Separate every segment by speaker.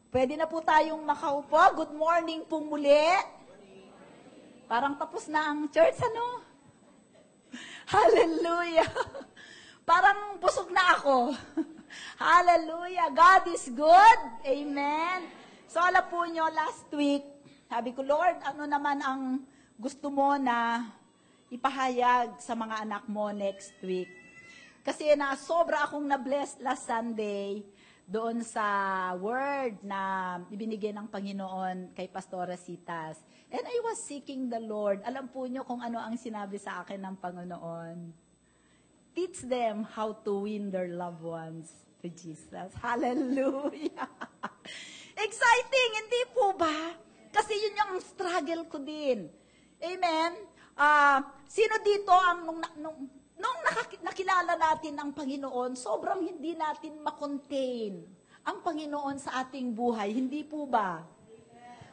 Speaker 1: Pwede na po tayong makaupo. Good morning po muli. Parang tapos na ang church, ano? Hallelujah. Parang busog na ako. Hallelujah. God is good. Amen. So, alam po nyo, last week, sabi ko, Lord, ano naman ang gusto mo na ipahayag sa mga anak mo next week? Kasi sobra akong na-bless last Sunday doon sa word na ibinigay ng Panginoon kay Pastora Citas. And I was seeking the Lord. Alam po nyo kung ano ang sinabi sa akin ng Panginoon. Teach them how to win their loved ones to Jesus. Hallelujah! Exciting, hindi po ba? Kasi yun yung struggle ko din. Amen? Sino dito ang nung nakilala natin ang Panginoon, sobrang hindi natin makontain ang Panginoon sa ating buhay. Hindi po ba?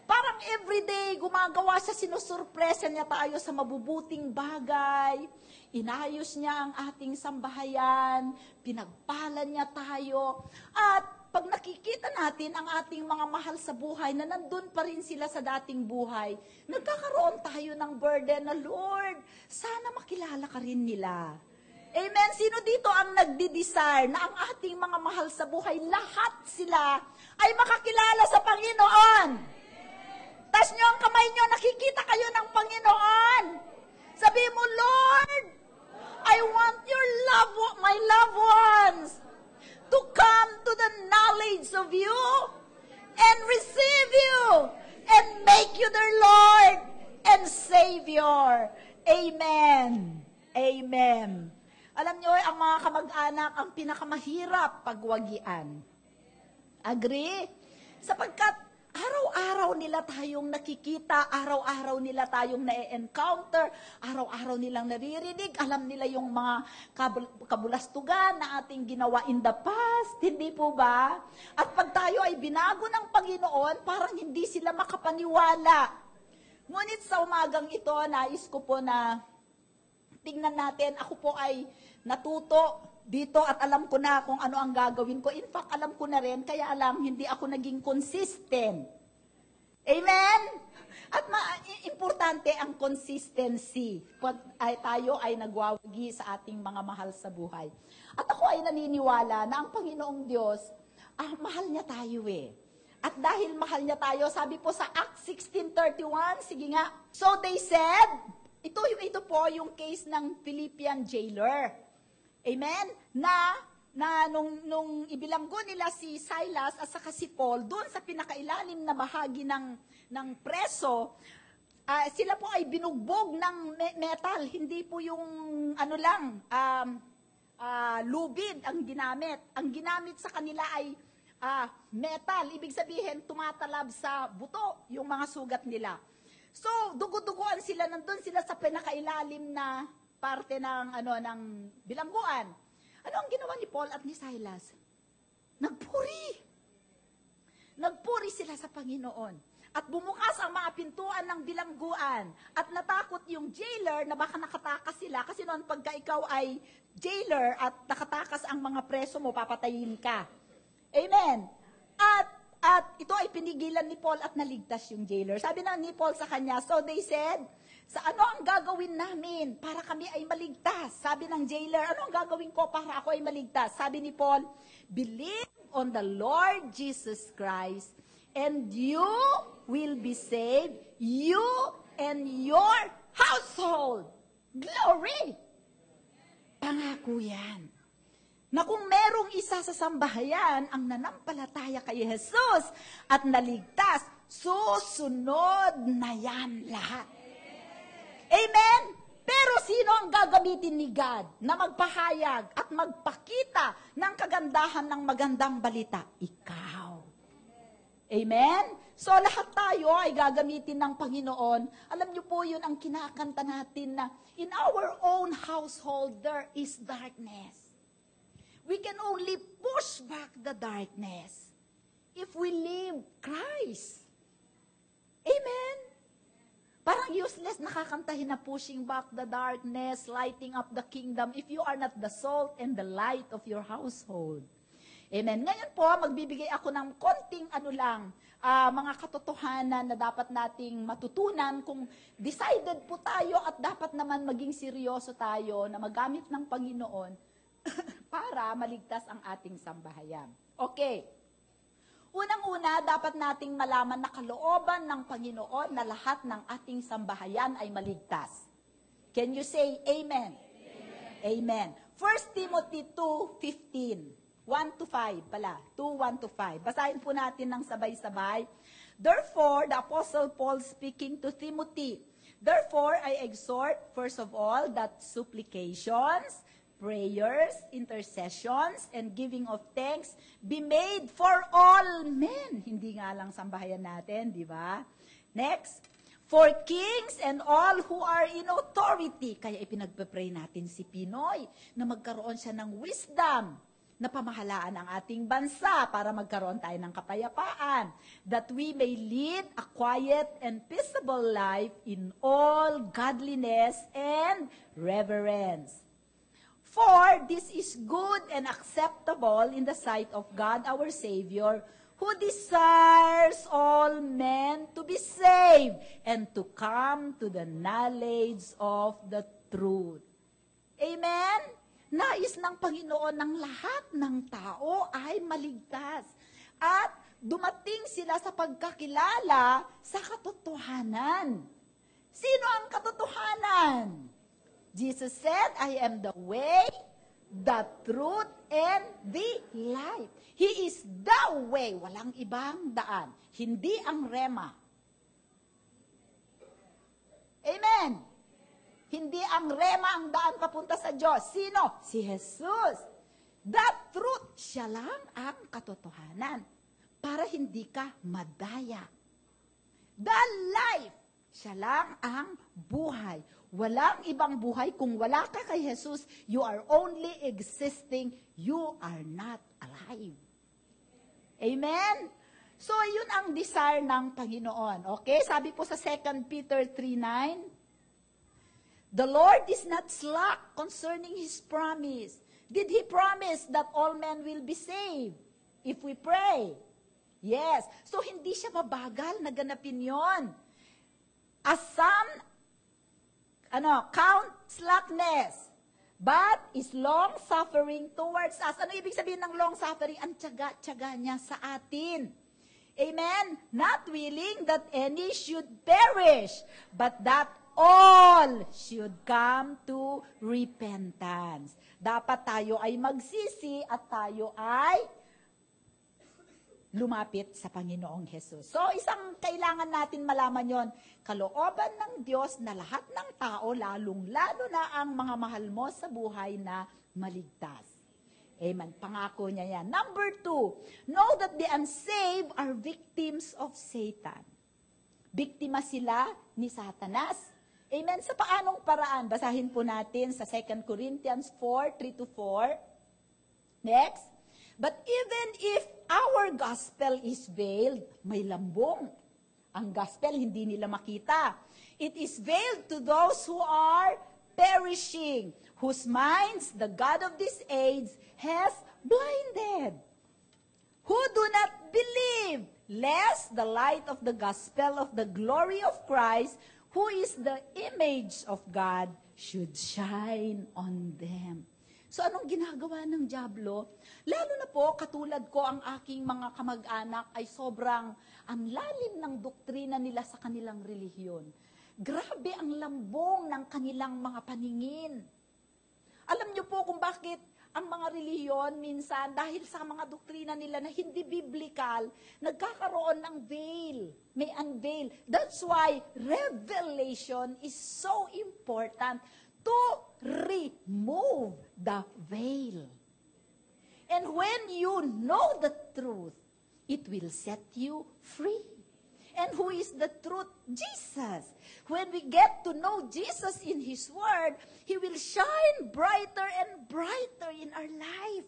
Speaker 1: Parang everyday, gumagawa siya, sinusurpresa niya tayo sa mabubuting bagay. Inayos niya ang ating sambahayan. Pinagpalan niya tayo. At pag nakikita natin ang ating mga mahal sa buhay na nandun pa rin sila sa dating buhay, nagkakaroon tayo ng burden na, Lord, sana makilala ka rin nila. Amen? Sino dito ang nagdi-desire na ang ating mga mahal sa buhay, lahat sila ay makakilala sa Panginoon? Taas nyo ang kamay nyo, nakikita kayo ng Panginoon. Sabi mo, Lord, I want my loved ones to come to the knowledge of you and receive you and make you their Lord and Savior. Amen. Amen. Alam nyo, ang mga kamag-anak ang pinakamahirap pagwagian. Agree? Sapagkat araw-araw nila tayong nakikita, araw-araw nila tayong na-encounter, araw-araw nilang naririnig, alam nila yung mga kabulastugan na ating ginawa in the past, hindi po ba? At pag tayo ay binago ng Panginoon, parang hindi sila makapaniwala. Ngunit sa umagang ito, nais ko po na tingnan natin, ako po ay natuto dito at alam ko na kung ano ang gagawin ko. In fact, alam ko na rin, kaya hindi ako naging consistent. Amen? At importante ang consistency pag tayo ay nagwawagi sa ating mga mahal sa buhay. At ako ay naniniwala na ang Panginoong Diyos, mahal niya tayo eh. At dahil mahal niya tayo, sabi po sa Acts 16:31, sige nga, so they said, ito po yung case ng Philippian jailer. Amen? Na nung ibilanggo nila si Silas at saka si Paul, doon sa pinakailalim na bahagi ng preso, sila po ay binugbog ng metal. Hindi po yung lubid ang ginamit. Ang ginamit sa kanila ay metal. Ibig sabihin, tumatalab sa buto yung mga sugat nila. So, dugo-duguan sila, nandun sila sa pinakailalim na parte ng bilangguan. Ano ang ginawa ni Paul at ni Silas? Nagpuri. Nagpuri sila sa Panginoon. At bumukas ang mga pintuan ng bilangguan. At natakot yung jailer na baka nakatakas sila. Kasi noon pagka ikaw ay jailer at nakatakas ang mga preso mo, papatayin ka. Amen. At ito ay pinigilan ni Paul at naligtas yung jailer. Sabi na ni Paul sa kanya, so they said, sa ano ang gagawin namin para kami ay maligtas? Sabi ng jailer, ano ang gagawin ko para ako ay maligtas? Sabi ni Paul, believe on the Lord Jesus Christ and you will be saved, you and your household. Glory! Pangako yan. Na kung merong isa sa sambahayan ang nanampalataya kay Jesus at naligtas, susunod na yan lahat. Amen? Pero sino ang gagamitin ni God na magpahayag at magpakita ng kagandahan ng magandang balita? Ikaw. Amen? So lahat tayo ay gagamitin ng Panginoon. Alam niyo po yun ang kinakanta natin na in our own household there is darkness. We can only push back the darkness if we live Christ. Amen? Parang useless nakakantahin na pushing back the darkness, lighting up the kingdom if you are not the salt and the light of your household. Amen. Ngayon po, magbibigay ako ng konting mga katotohanan na dapat nating matutunan kung decided po tayo at dapat naman maging seryoso tayo na magamit ng Panginoon para maligtas ang ating sambahayan. Okay. Unang-una, dapat nating malaman na kalooban ng Panginoon na lahat ng ating sambahayan ay maligtas. Can you say amen? Amen. 1 Timothy 2:15. 1 to 5 pala. 2:1 to 5. Basahin po natin ng sabay-sabay. Therefore, the Apostle Paul speaking to Timothy, therefore, I exhort, first of all, that supplications, prayers, intercessions, and giving of thanks be made for all men. Hindi nga lang sambahayan natin, di ba? Next, for kings and all who are in authority. Kaya ipinagpe-pray natin si Pinoy na magkaroon siya ng wisdom na pamahalaan ang ating bansa para magkaroon tayo ng kapayapaan, that we may lead a quiet and peaceable life in all godliness and reverence. For this is good and acceptable in the sight of God our Savior, who desires all men to be saved and to come to the knowledge of the truth. Amen? Nais ng Panginoon ng lahat ng tao ay maligtas at dumating sila sa pagkakilala sa katotohanan. Sino ang katotohanan? Jesus said, I am the way, the truth, and the life. He is the way. Walang ibang daan. Hindi ang rema. Amen. Hindi ang rema ang daan papunta sa Diyos. Sino? Si Jesus. The truth, siya lang ang katotohanan. Para hindi ka madaya. The life, siya lang ang buhay. Walang ibang buhay. Kung wala ka kay Jesus, you are only existing. You are not alive. Amen? So, yun ang desire ng Panginoon. Okay? Sabi po sa 2 Peter 3:9, the Lord is not slack concerning His promise. Did He promise that all men will be saved if we pray? Yes. So, hindi siya mabagal na ganapin yon. As some, count slackness, but is long-suffering towards us. Ano ibig sabihin ng long-suffering? Ang tiyaga-tiyaga niya sa atin. Amen? Not willing that any should perish, but that all should come to repentance. Dapat tayo ay magsisi at tayo ay lumapit sa Panginoong Hesus. So, isang kailangan natin malaman yon, kalooban ng Diyos na lahat ng tao, lalong-lalo na ang mga mahal mo sa buhay na maligtas. Amen. Pangako niya yan. Number 2, know that the unsaved are victims of Satan. Biktima sila ni Satanas. Amen. Sa paanong paraan? Basahin po natin sa 2 Corinthians 4:3-4. Next. But even if our gospel is veiled, may lambong. Ang gospel hindi nila makita. It is veiled to those who are perishing, whose minds the God of this age has blinded, who do not believe, lest the light of the gospel of the glory of Christ, who is the image of God, should shine on them. So anong ginagawa ng dyablo? Lalo na po, katulad ko, ang aking mga kamag-anak ay sobrang ang lalim ng doktrina nila sa kanilang relihiyon. Grabe ang lambong ng kanilang mga paningin. Alam niyo po kung bakit ang mga relihiyon minsan, dahil sa mga doktrina nila na hindi biblical, nagkakaroon ng veil. May unveil. That's why revelation is so important to remove the veil. And when you know the truth, it will set you free. And who is the truth? Jesus. When we get to know Jesus in His Word, He will shine brighter and brighter in our life.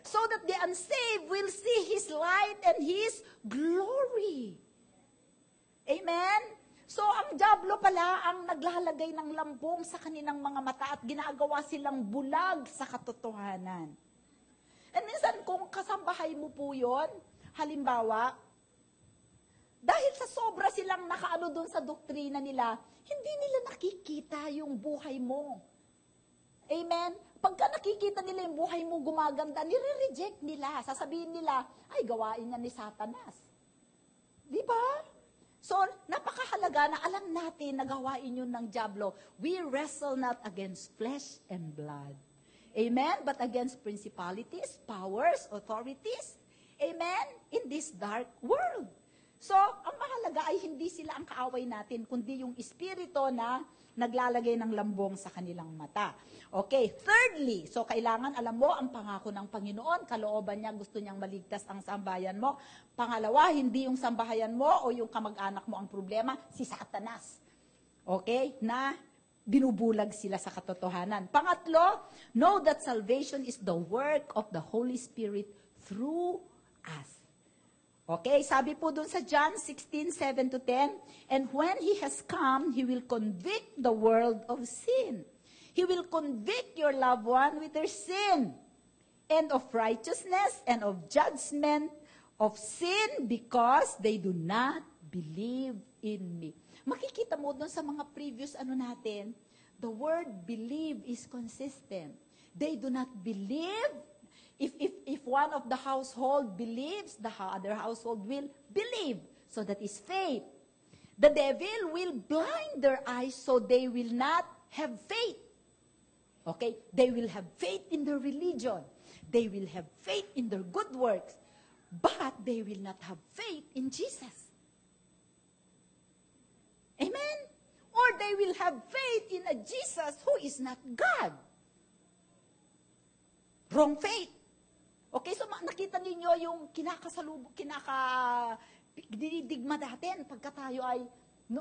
Speaker 1: So that the unsaved will see His light and His glory. Amen? So, ang dyablo pala ang naglalagay ng lambong sa kanilang mga mata at ginagawa silang bulag sa katotohanan. And minsan, kung kasambahay mo po yun, halimbawa, dahil sa sobra silang nakaano dun sa doktrina nila, hindi nila nakikita yung buhay mo. Amen? Pagka nakikita nila yung buhay mo gumaganda, nire-reject nila. Sasabihin nila, ay, gawain niya ni Satanas. Di ba? So, napakahalaga na alam natin na gawain yun ng dyablo. We wrestle not against flesh and blood. Amen? But against principalities, powers, authorities. Amen? In this dark world. So, ang mahalaga ay hindi sila ang kaaway natin, kundi yung espiritu na naglalagay ng lambong sa kanilang mata. Okay, thirdly, so kailangan alam mo ang pangako ng Panginoon, kalooban niya, gusto niyang maligtas ang sambahayan mo. Pangalawa, hindi yung sambahayan mo o yung kamag-anak mo ang problema, si Satanas. Okay, na binubulag sila sa katotohanan. Pangatlo, know that salvation is the work of the Holy Spirit through us. Okay, sabi po dun sa John 16:7-10, and when He has come, He will convict the world of sin. He will convict your loved one with their sin, and of righteousness, and of judgment, of sin, because they do not believe in me. Makikita mo dun sa mga previous natin, the word believe is consistent. They do not believe. If one of the household believes, the other household will believe. So that is faith. The devil will blind their eyes so they will not have faith. Okay? They will have faith in their religion. They will have faith in their good works. But they will not have faith in Jesus. Amen? Or they will have faith in a Jesus who is not God. Wrong faith. Okay, so nakita ninyo yung dinidigma natin pagka tayo ay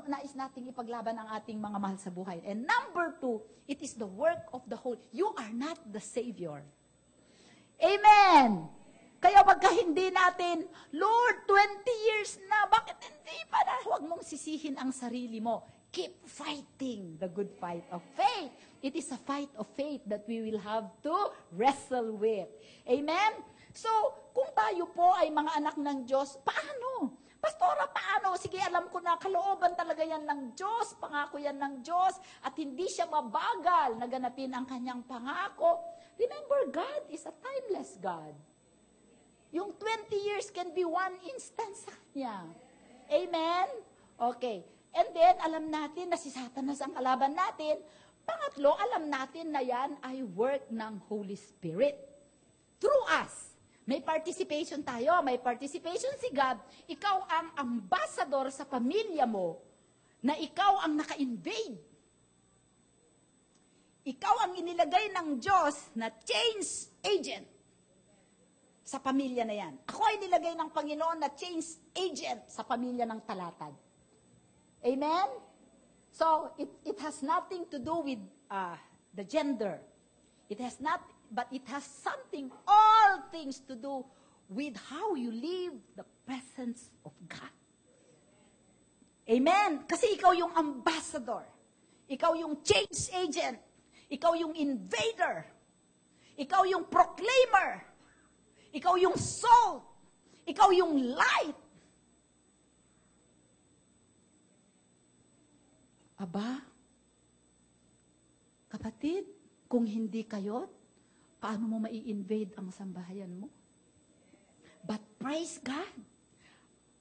Speaker 1: nais nating ipaglaban ang ating mga mahal sa buhay. And number 2, it is the work of the Holy. You are not the Savior. Amen! Kaya pagka hindi natin, Lord, 20 years na, bakit hindi pa na? Huwag mong sisihin ang sarili mo. Keep fighting the good fight of faith. It is a fight of faith that we will have to wrestle with. Amen? So, kung tayo po ay mga anak ng Diyos, paano? Pastora, paano? Sige, alam ko na kalooban talaga yan ng Diyos, pangako yan ng Diyos, at hindi siya mabagal na ganapin ang kanyang pangako. Remember, God is a timeless God. Yung 20 years can be one instance sa kanya. Amen? Okay. And then, alam natin na si Satanas ang kalaban natin. Pangatlo, alam natin na yan ay work ng Holy Spirit. Through us. May participation tayo, may participation si God. Ikaw ang ambassador sa pamilya mo na ikaw ang naka-invade. Ikaw ang inilagay ng Diyos na change agent sa pamilya na yan. Ako ay nilagay ng Panginoon na change agent sa pamilya ng talatad. Amen? So, it has nothing to do with the gender. It has not, but it has something, all things to do with how you live the presence of God. Amen? Kasi ikaw yung ambassador. Ikaw yung change agent. Ikaw yung invader. Ikaw yung proclaimer. Ikaw yung salt. Ikaw yung light. Aba, kapatid, kung hindi kayo, paano mo mai-invade ang sambahayan mo? But praise God.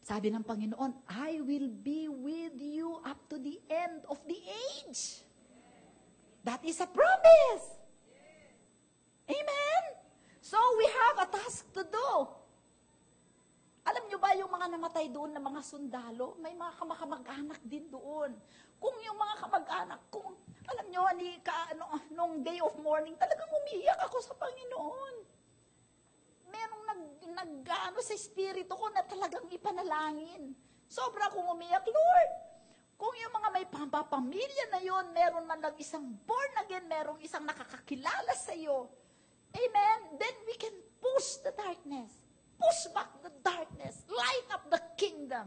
Speaker 1: Sabi ng Panginoon, I will be with you up to the end of the age. That is a promise. Amen? So we have a task to do. Alam nyo ba yung mga namatay doon na mga sundalo? May mga kamag-anak din doon. Kung yung mga kamag-anak, kung, alam nyo, nung day of mourning, talagang umiyak ako sa Panginoon. Merong nag-ano sa espiritu ko na talagang ipanalangin. Sobra akong umiyak, Lord. Kung yung mga may pamilya na yun, meron man lang isang born again, merong isang nakakakilala sa iyo. Amen? Then we can push the darkness. Push back the darkness. Light up the kingdom.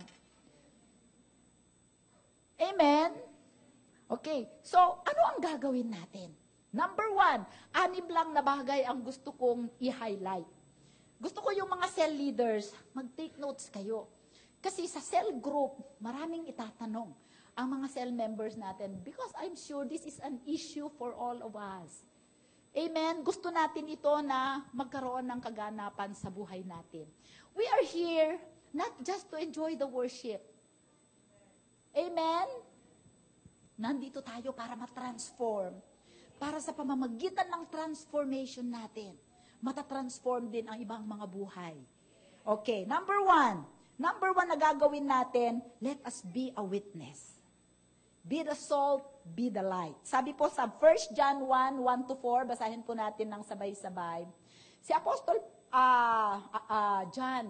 Speaker 1: Amen? Okay, so ano ang gagawin natin? Number 1, 6 lang na bagay ang gusto kong i-highlight. Gusto ko yung mga cell leaders, mag-take notes kayo. Kasi sa cell group, maraming itatanong ang mga cell members natin because I'm sure this is an issue for all of us. Amen? Gusto natin ito na magkaroon ng kaganapan sa buhay natin. We are here not just to enjoy the worship. Amen? Nandito tayo para matransform. Para sa pamamagitan ng transformation natin, matatransform din ang ibang mga buhay. Okay, number one na gagawin natin, let us be a witness. Be the salt, be the light. Sabi po sa 1 John 1:1-4, basahin po natin ng sabay-sabay. Si Apostol John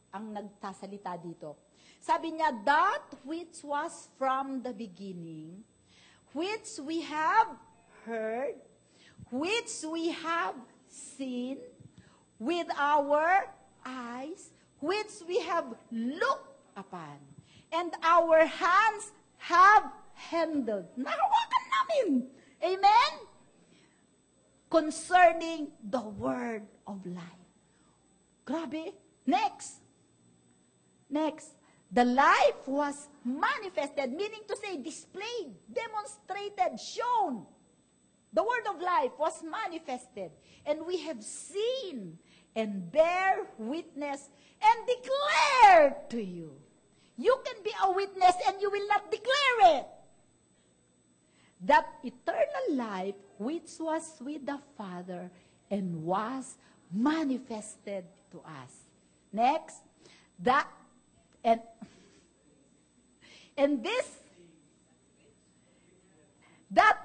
Speaker 1: ang nagsasalita dito. Sabi niya, that which was from the beginning, which we have heard, which we have seen with our eyes, which we have looked upon, and our hands have handled. Nahawakan namin. Amen? Concerning the word of life. Grabe. Next. The life was manifested, meaning to say displayed, demonstrated, shown. The word of life was manifested, and we have seen and bear witness and declare to you. You can be a witness and you will not declare it. That eternal life which was with the Father and was manifested to us. Next, that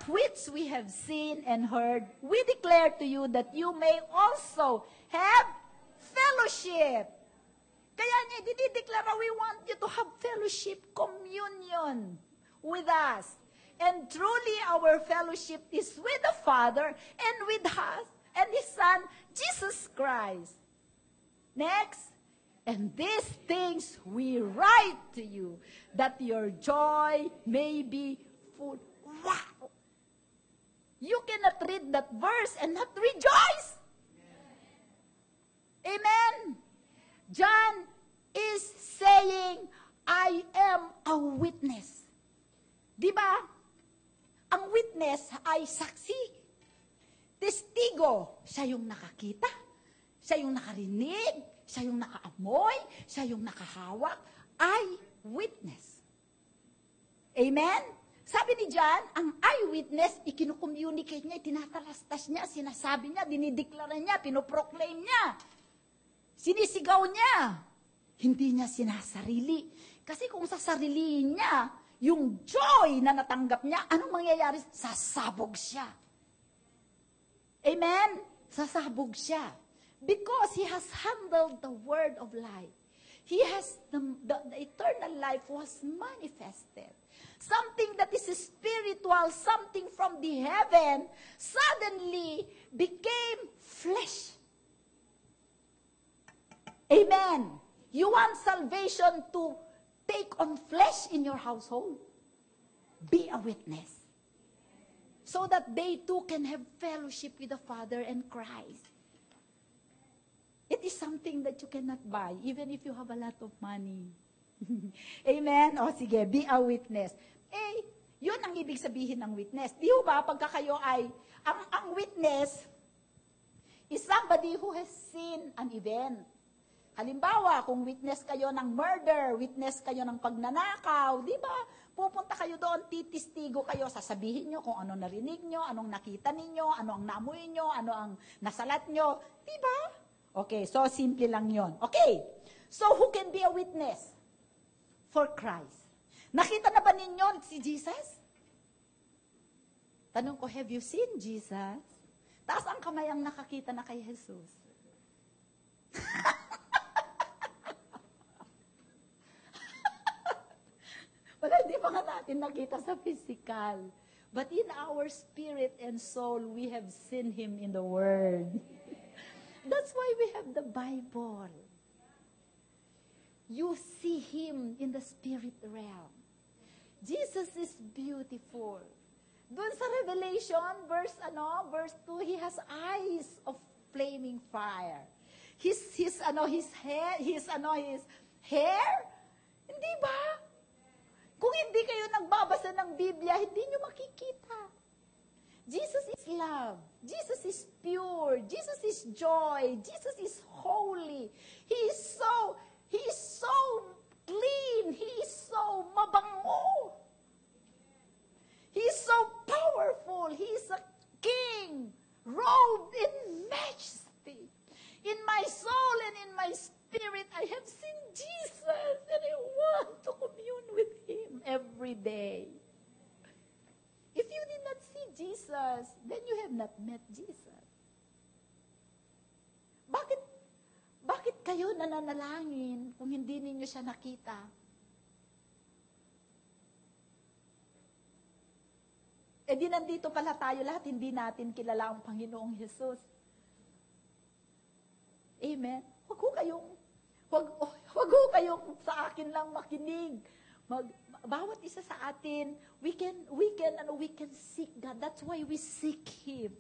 Speaker 1: which we have seen and heard, we declare to you that you may also have fellowship. Kaya niya, dinideklara, we want you to have fellowship, communion with us. And truly, our fellowship is with the Father and with us and His Son, Jesus Christ. Next, and these things we write to you, that your joy may be full. Wow! You cannot read that verse and not rejoice. Amen. John is saying, I am a witness. Di ba? Ang witness ay saksi. Testigo. Siya yung nakakita. Siya yung nakarinig. Siya yung nakaamoy. Siya yung nakahawak. Ay witness. Amen? Sabi ni John, ang eyewitness, ikinukommunicate niya, tinatalastas niya, sinasabi niya, dinideklara niya, pinoproclaim niya. Sinisigaw niya. Hindi niya sinasarili. Kasi kung sasariliin niya, yung joy na natanggap niya, anong mangyayari? Sasabog siya. Amen? Sasabog siya. Because he has handled the word of life. He has, the eternal life was manifested. Something that is spiritual, something from the heaven, suddenly became flesh. Amen. You want salvation to take on flesh in your household? Be a witness. So that they too can have fellowship with the Father and Christ. It is something that you cannot buy, even if you have a lot of money. Amen? O sige, be a witness. Yun ang ibig sabihin ng witness. Di ba, pagka kayo ay, ang witness is somebody who has seen an event. Halimbawa, kung witness kayo ng murder, witness kayo ng pagnanakaw, di ba? Pupunta kayo doon, titistigo kayo, sasabihin nyo kung ano narinig nyo, anong nakita ninyo, ano ang naamoy nyo, ano ang nasalat nyo. Di ba? Okay, so simple lang yon. Okay, so who can be a witness for Christ? Nakita na ba ninyo si Jesus? Tanong ko, have you seen Jesus? Taas ang kamay ang nakakita na kay Jesus. Wala, hindi pa nga natin nakita sa physical. But in our spirit and soul, we have seen Him in the Word. That's why we have the Bible. You see Him in the spirit realm. Jesus is beautiful. Doon sa Revelation, verse 2, He has eyes of flaming fire. his hair? Hindi ba? Kung hindi kayo nagbabasa ng Biblia, hindi nyo makikita. Jesus is love. Jesus is pure. Jesus is joy. Jesus is holy. He is so clean. He is so mabango. He is so powerful. He is a king, robed in majesty. In my soul and in my spirit, I have seen Jesus, and I want to commune with Him every day. If you did not see Jesus, then you have not met Jesus. Bakit kayo nananalangin kung hindi ninyo siya nakita? E di nandito pala tayo lahat, hindi natin kilala ang Panginoong Jesus. Amen. Wag ho kayong sa akin lang makinig. Bawat isa sa atin, we can seek God. That's why we seek Him.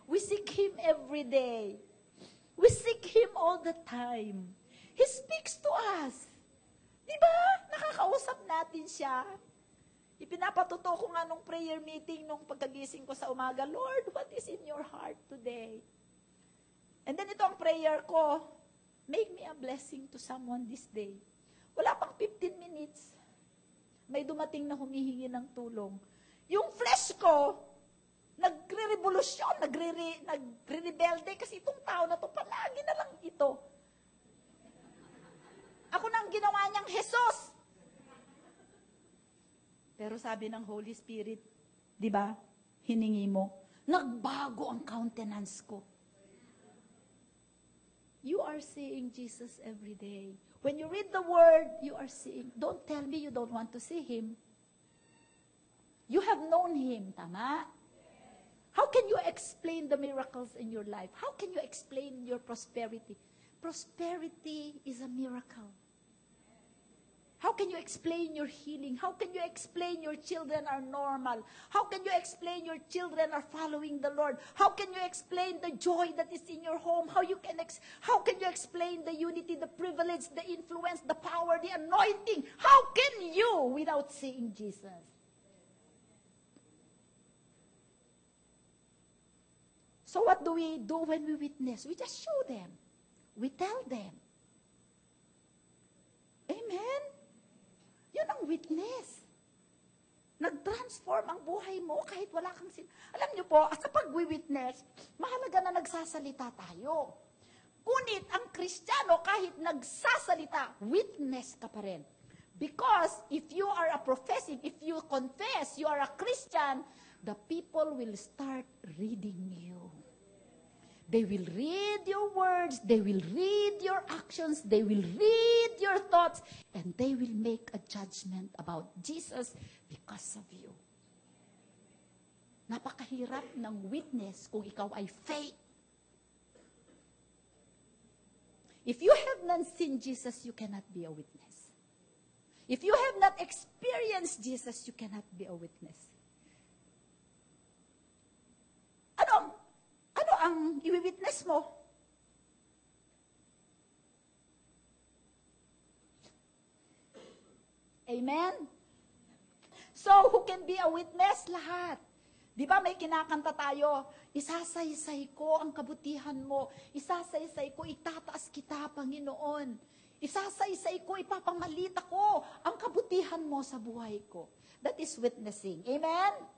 Speaker 1: We seek Him every day. We seek Him all the time. He speaks to us. Diba? Nakakausap natin siya. Ipinapatuto ko nga nung prayer meeting, nung pagkagising ko sa umaga, Lord, what is in your heart today? And then ito ang prayer ko, make me a blessing to someone this day. Wala pang 15 minutes, may dumating na humihingi ng tulong. Yung flesh ko, nagre-revolusyon, nagre-rebelde, kasi itong tao na to, palagi na lang ito. Ako nang ginawa niyang Jesus. Pero sabi ng Holy Spirit, di ba, hiningi mo, nagbago ang countenance ko. You are seeing Jesus every day. When you read the Word, you are seeing. Don't tell me you don't want to see Him. You have known Him, tama? How can you explain the miracles in your life? How can you explain your prosperity? Prosperity is a miracle. How can you explain your healing? How can you explain your children are normal? How can you explain your children are following the Lord? How can you explain the joy that is in your home? How can you explain the unity, the privilege, the influence, the power, the anointing? How can you without seeing Jesus? So what do we do when we witness? We just show them. We tell them. Amen? Yun ang witness. Nag-transform ang buhay mo kahit wala kang Alam niyo po, sa pag-witness, mahalaga na nagsasalita tayo. Ngunit ang Kristiyano, kahit nagsasalita, witness ka pa rin. Because if you are if you confess you are a Christian, the people will start reading you. They will read your words, they will read your actions, they will read your thoughts, and they will make a judgment about Jesus because of you. Napakahirap ng witness kung ikaw ay fake. If you have not seen Jesus, you cannot be a witness. If you have not experienced Jesus, you cannot be a witness. Ano ang i-witness mo? Amen? So, who can be a witness? Lahat. Di ba may kinakanta tayo, isasaysay ko ang kabutihan mo, isasaysay ko, itataas kita, Panginoon. Isasaysay ko, ipapangalita ko ang kabutihan mo sa buhay ko. That is witnessing. Amen?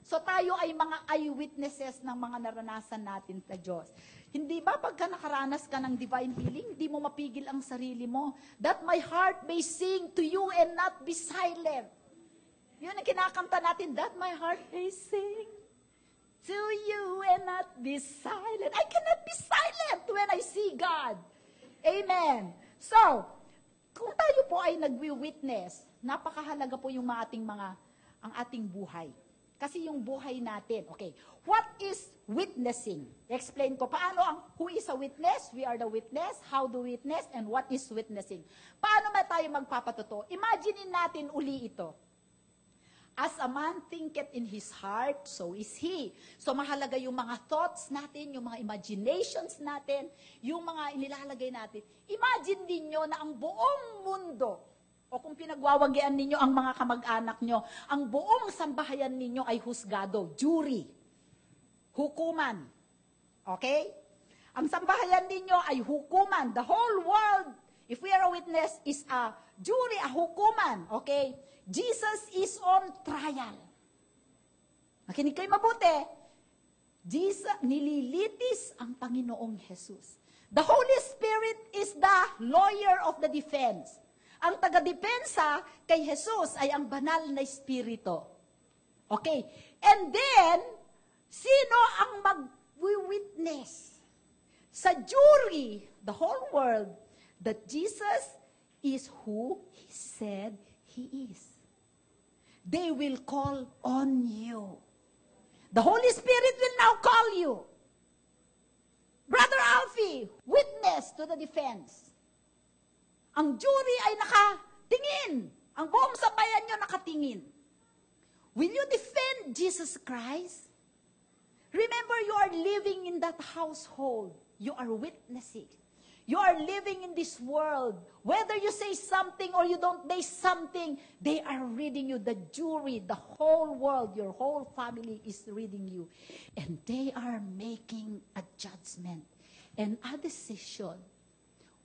Speaker 1: So tayo ay mga eyewitnesses ng mga naranasan natin sa Diyos. Hindi ba pagka nakaranas ka ng divine healing, hindi mo mapigil ang sarili mo? That my heart may sing to you and not be silent. Yun ang kinakanta natin, that my heart may sing to you and not be silent. I cannot be silent when I see God. Amen. So, kung tayo po ay nagwi-witness, napakahalaga po yung ang ating buhay. Kasi yung buhay natin, okay, what is witnessing? Explain ko, who is a witness? We are the witness. How do we witness? And what is witnessing? Paano ba tayo magpapatotoo? Imagine natin uli ito. As a man thinketh in his heart, so is he. So mahalaga yung mga thoughts natin, yung mga imaginations natin, yung mga inilalagay natin. Imagine ninyo na ang buong mundo, o kung pinagwawagian ninyo ang mga kamag-anak nyo, ang buong sambahayan ninyo ay husgado, jury, hukuman. Okay? Ang sambahayan ninyo ay hukuman. The whole world, if we are a witness, is a jury, a hukuman. Okay? Jesus is on trial. Makinig kayo mabuti. Jesus, nililitis ang Panginoong Jesus. The Holy Spirit is the lawyer of the defense. Ang taga-depensa kay Jesus ay ang banal na Espiritu. Okay? And then, sino ang mag-witness? Sa jury, the whole world, that Jesus is who He said He is. They will call on you. The Holy Spirit will now call you. Brother Alfie, witness to the defense. Ang jury ay nakatingin. Ang buong sambayan nyo nakatingin. Will you defend Jesus Christ? Remember, you are living in that household. You are witnessing. You are living in this world. Whether you say something or you don't say something, they are reading you. The jury, the whole world, your whole family is reading you. And they are making a judgment and a decision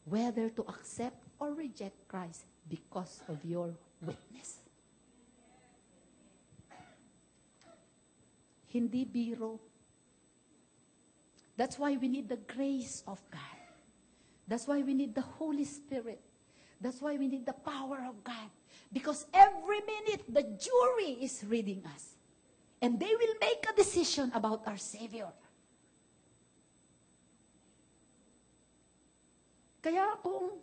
Speaker 1: whether to accept or reject Christ because of your witness. Hindi biro. That's why we need the grace of God. That's why we need the Holy Spirit. That's why we need the power of God. Because every minute, the jury is reading us. And they will make a decision about our Savior. Kaya kung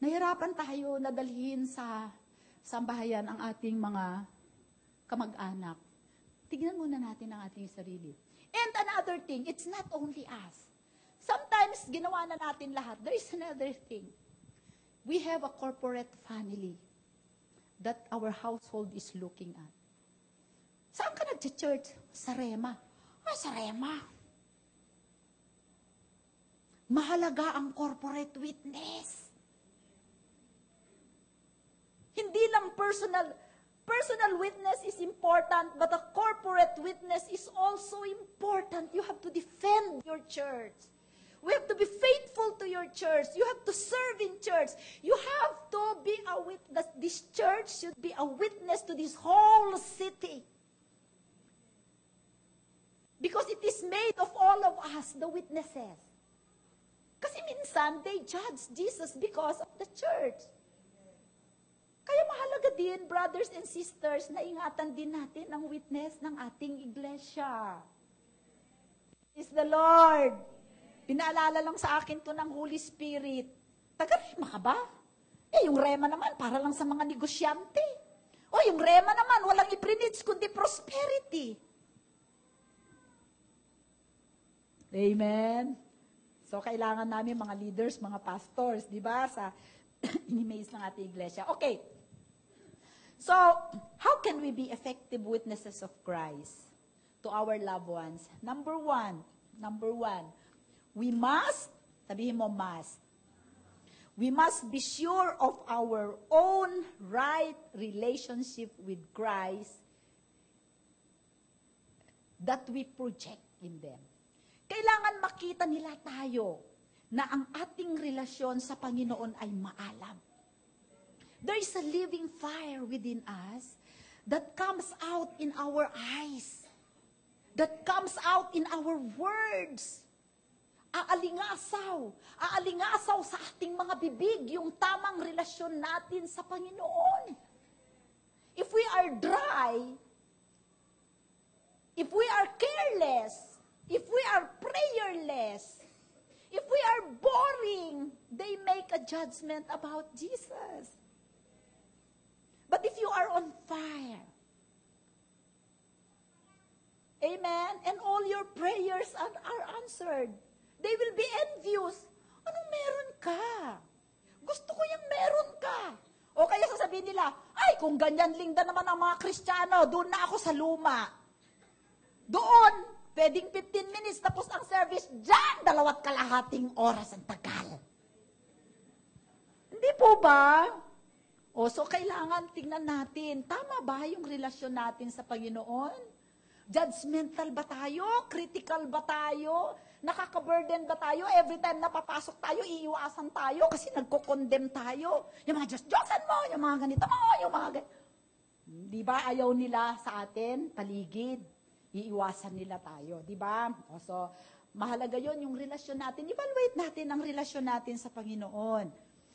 Speaker 1: nahirapan tayo na dalhin sa sambahayan ang ating mga kamag-anak, tignan muna natin ang ating sarili. And another thing, it's not only us. Sometimes, ginawa na natin lahat. There is another thing. We have a corporate family that our household is looking at. Saan ka nag-church? Sa Rema. Sa Rema. Mahalaga ang corporate witness. Hindi lang personal witness is important, but a corporate witness is also important. You have to defend your church. We have to be faithful to your church. You have to serve in church. You have to be a witness. This church should be a witness to this whole city. Because it is made of all of us, the witnesses. Kasi minsan, they judge Jesus because of the church. Kaya mahalaga din, brothers and sisters, na ingatan din natin ang witness ng ating iglesia. Is the Lord. Pinaalala lang sa akin to ng Holy Spirit. Taga-Rema ka ba? Yung Rema naman, para lang sa mga negosyante. Yung Rema naman, walang iprinits, kundi prosperity. Amen? So, kailangan namin mga leaders, mga pastors, di ba? Sa inimaze ng ating iglesia. Okay. So, how can we be effective witnesses of Christ to our loved ones? Number one, we must, sabihin mo must, we must be sure of our own right relationship with Christ that we project in them. Kailangan makita nila tayo na ang ating relasyon sa Panginoon ay maalam. There is a living fire within us that comes out in our eyes, that comes out in our words. Aalingasaw sa ating mga bibig yung tamang relasyon natin sa Panginoon. If we are dry, if we are careless, if we are prayerless, if we are boring, they make a judgment about Jesus. But if you are on fire, amen, and all your prayers are answered, they will be envious. Anong meron ka? Gusto ko yung meron ka. O kaya sasabihin sasabihin nila, ay, kung ganyan linda naman ang mga Kristiyano, doon na ako sa luma. Doon, pwedeng 15 minutes, tapos ang service, dyan, 2.5 oras ang tagal. Hindi po ba? O, so kailangan tingnan natin, tama ba yung relasyon natin sa Panginoon? Judgmental ba tayo? Critical ba tayo? Nakaka-burden ba tayo? Every time na papasok tayo, iiwasan tayo kasi nagko-condemn tayo. Yung mga Diyos-Diyosan mo, yung mga ganito mo, yung mga ganito. Di ba ayaw nila sa atin, paligid? Iiwasan nila tayo, di ba? So, mahalaga yon yung relasyon natin. Evaluate natin ang relasyon natin sa Panginoon.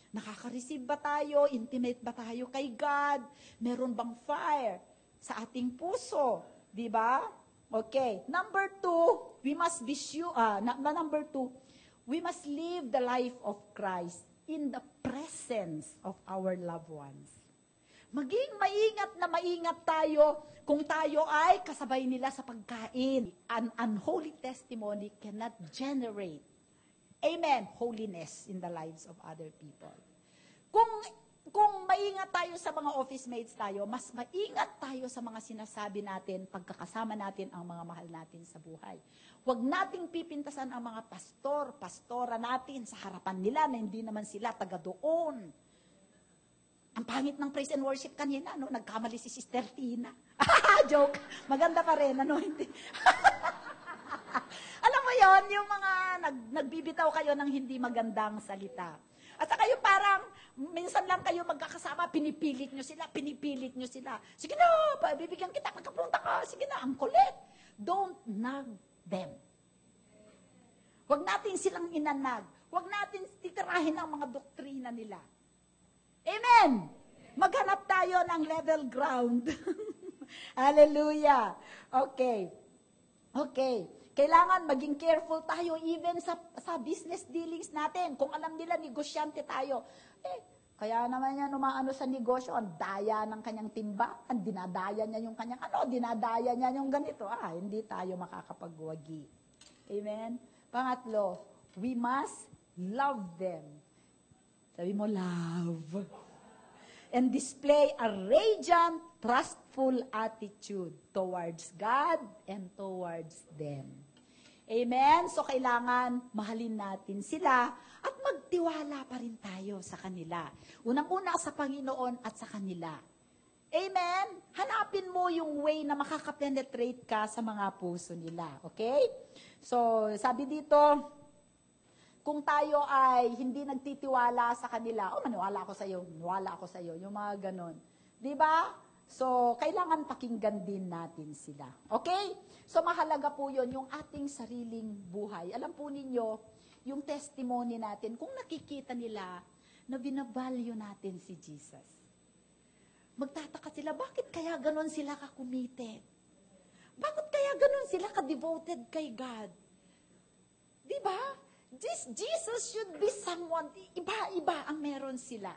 Speaker 1: Nakaka-receive ba tayo? Intimate ba tayo kay God? Meron bang fire sa ating puso? Di ba? Okay. Number 2, we must be sure, number 2, we must live the life of Christ in the presence of our loved ones. Maging maingat tayo kung tayo ay kasabay nila sa pagkain. An unholy testimony cannot generate, amen, holiness in the lives of other people. Kung maingat tayo sa mga office mates tayo, mas maingat tayo sa mga sinasabi natin, pagkakasama natin ang mga mahal natin sa buhay. Huwag nating pipintasan ang mga pastora natin sa harapan nila na hindi naman sila taga doon. Ang pangit ng praise and worship kanina, no? Nagkamali si Sister Tina. Joke. Maganda pa rin, ano? Hindi. Alam mo yon, yung mga nagbibitaw kayo ng hindi magandang salita. At saka yung parang, minsan lang kayo magkakasama, pinipilit nyo sila. Sige na, bibigyan kita, magkapunta ka. Sige na, ang kulit. Don't nag them. Huwag natin silang inanag. Huwag natin titirahin ang mga doktrina nila. Amen! Maghanap tayo ng level ground. Hallelujah! Okay. Kailangan maging careful tayo even sa business dealings natin. Kung alam nila, negosyante tayo. Kaya naman yan umaano sa negosyo, ang daya ng kanyang timbangan, dinadaya niya yung kanyang dinadaya niya yung ganito. Hindi tayo makakapagwagi. Amen? Pangatlo, we must love them. Sabi mo, love. And display a radiant, trustful attitude towards God and towards them. Amen? So, kailangan mahalin natin sila at magtiwala pa rin tayo sa kanila. Unang-una sa Panginoon at sa kanila. Amen? Hanapin mo yung way na makakapenetrate ka sa mga puso nila. Okay? So, sabi dito, kung tayo ay hindi nagtitiwala sa kanila, maniwala ako sa iyo, yung mga ganon. 'Di ba? So, kailangan pakinggan din natin sila. Okay? So, mahalaga po 'yon yung ating sariling buhay. Alam po ninyo, yung testimony natin, kung nakikita nila na binavalue natin si Jesus. Magtataka sila, bakit kaya ganon sila ka-committed? Bakit kaya ganon sila ka-devoted kay God? 'Di ba? This Jesus should be someone, iba-iba ang meron sila.